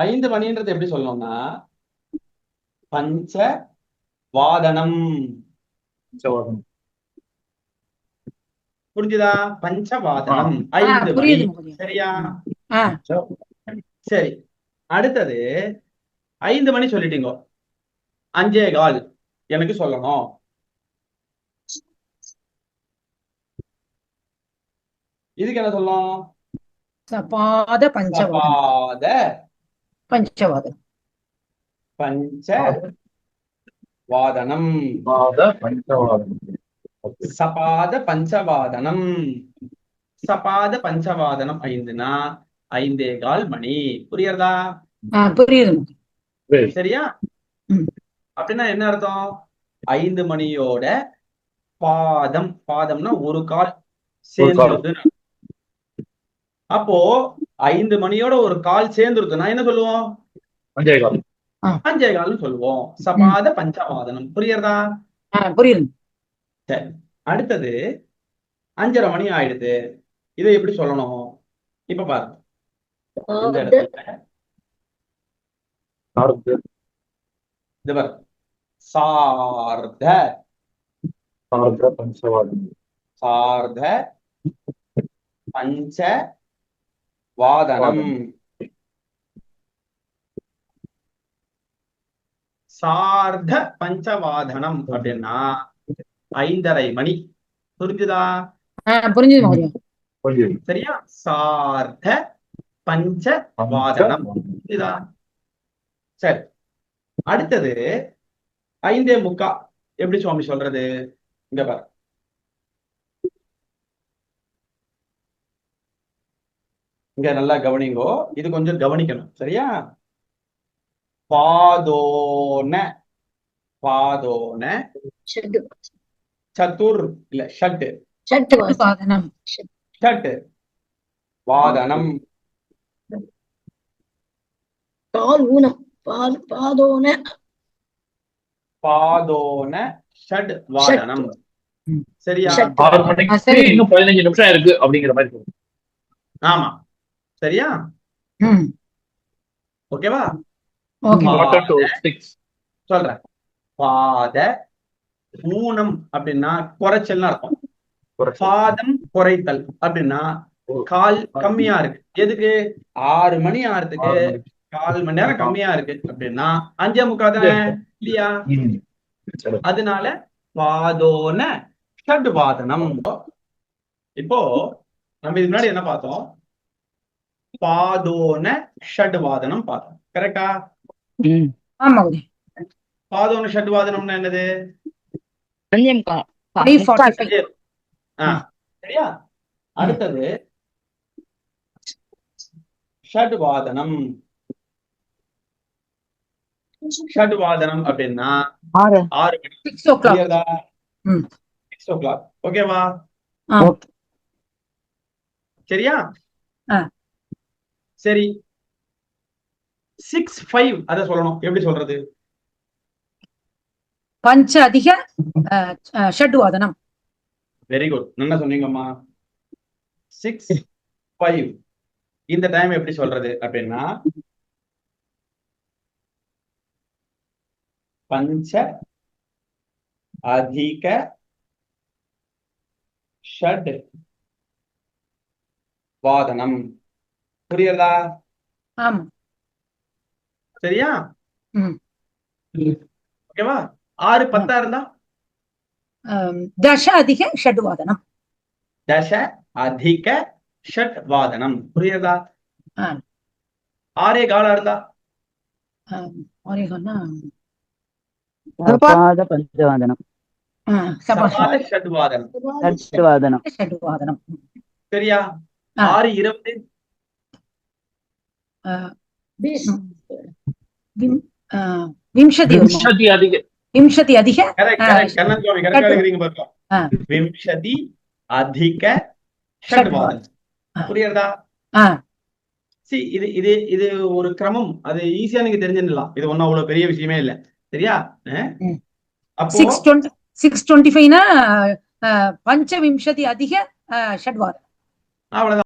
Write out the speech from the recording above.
5 மணின்றது எப்படி சொல்லணும்னா பஞ்ச வாதனம். புரிஞ்சுதா? பஞ்சவாதனம் 5 மணி. புரியுது. சரியா? சரி, அடுத்தது 5 மணி சொல்லிட்டீங்க, 5:15 எனக்கு சொல்லணும். இதுக்கு என்ன சொல்லணும்? சபாத பஞ்சவாதனம். சபாத பஞ்சவாதனம். பஞ்சவாதனம். சபாத பஞ்சவாதனம். சபாத பஞ்சவாதனம் 5னா 5:15 மணி. புரியுறதா? புரியுது. சரியா? அப்படின்னா என்ன அர்த்தம்? 5 மணியோட பாதம், பாதம்னா ஒரு கால் சேர்ந்துருது. அப்போ 5 மணியோட ஒரு கால் சேர்ந்துருதுன்னா என்ன சொல்லுவோம்? 5:15 சொல்லுவோம். சபாத பஞ்சவாதனம். புரியுறதா? புரியுது. சரி, அடுத்தது 5:30 மணி ஆயிடுது. இதை எப்படி சொல்லணும்? இப்ப பாருங்க, இந்த இடத்துல சார்த சார்த பஞ்சவாதனம். சார்த பஞ்சவாதனம் அப்படின்னா 5:30 மணி. புரிஞ்சுதா? புரிஞ்சுது. சரியா? சார்த பஞ்சவாதனம். புரியுதா? சரி, அடுத்தது 5:45 எப்படி சுவாமி சொல்றது? இங்க பாரு, இங்க நல்லா கவனிங்கோ. இது கொஞ்சம் கவனிக்கணும். சரியா? பாதோன பாதோன சதுர் இல்ல ஷட் வாதனம். ஷட் வாதனம். பாதோன ஷட் வாதனம். சரியா? 6 மணிக்கு இன்னும் 15 நிமிஷம் இருக்கு அப்படிங்கிற மாதிரி. ஆமா, சரியா? ஓகேவா? சொல்றேன். பாத ஊனம் அப்படின்னா குறைச்சல் இருக்கும். பாதம் குறைத்தல் அப்படின்னா கால் கம்மியா இருக்கு. எதுக்கு? 6 மணி ஆறதுக்கு 1/4 மணி நேரம் கம்மியா இருக்கு அப்படின்னா 5:45 தானே இல்லையா? அதனால பாதோன ஷட் வாதனம். இப்போ நம்ம இதுக்கு முன்னாடி என்ன பார்த்தோம்? பாதோன ஷட் வாதனம் பார்த்தோம். கரெக்டா? பாதோன ஷட் வாதனம்னா என்னது? சரியா? அடுத்தது ஷட் வாதனம். ஷட் வாதனம் அப்படின்னா 6 மணி. 6 o'clock. ஓகேவா? சரியா? சரி, 6:05 அத சொல்லணும். எப்படி சொல்றது? பஞ்ச அதிக ஷட்வாதனம். வெரி குட், நல்லா சொன்னீங்கம்மா. 6:05 இந்த டைம் எப்படி சொல்றது அப்படின்னா பஞ்ச அதிக ஷட் வாதனம். புரியுறதா? சரியா? ஓகேவா? 6:10 இருந்தா தச அதிக ஷட்வாதனம். தச அதிக ஷட் வாதனம். புரியுறதா? 6:15 இருந்தா சபாத பஞ்சவாதனம். சபாத ஷட்வாதனம். சரியா? 6:20 விம்சதி அதிக. விம்சதி அதிக ஷட்வாதனம். புரியுறதா? இது இது இது ஒரு கிரமம். அது ஈஸியா நீங்க தெரிஞ்சிடலாம். இது ஒன்னும் அவ்வளவு பெரிய விஷயமே இல்ல. சரியா? அப்போ 6:25 பஞ்சவிம்சதி அதிக ஷட்வாதனம். அவ்வளவுதான்.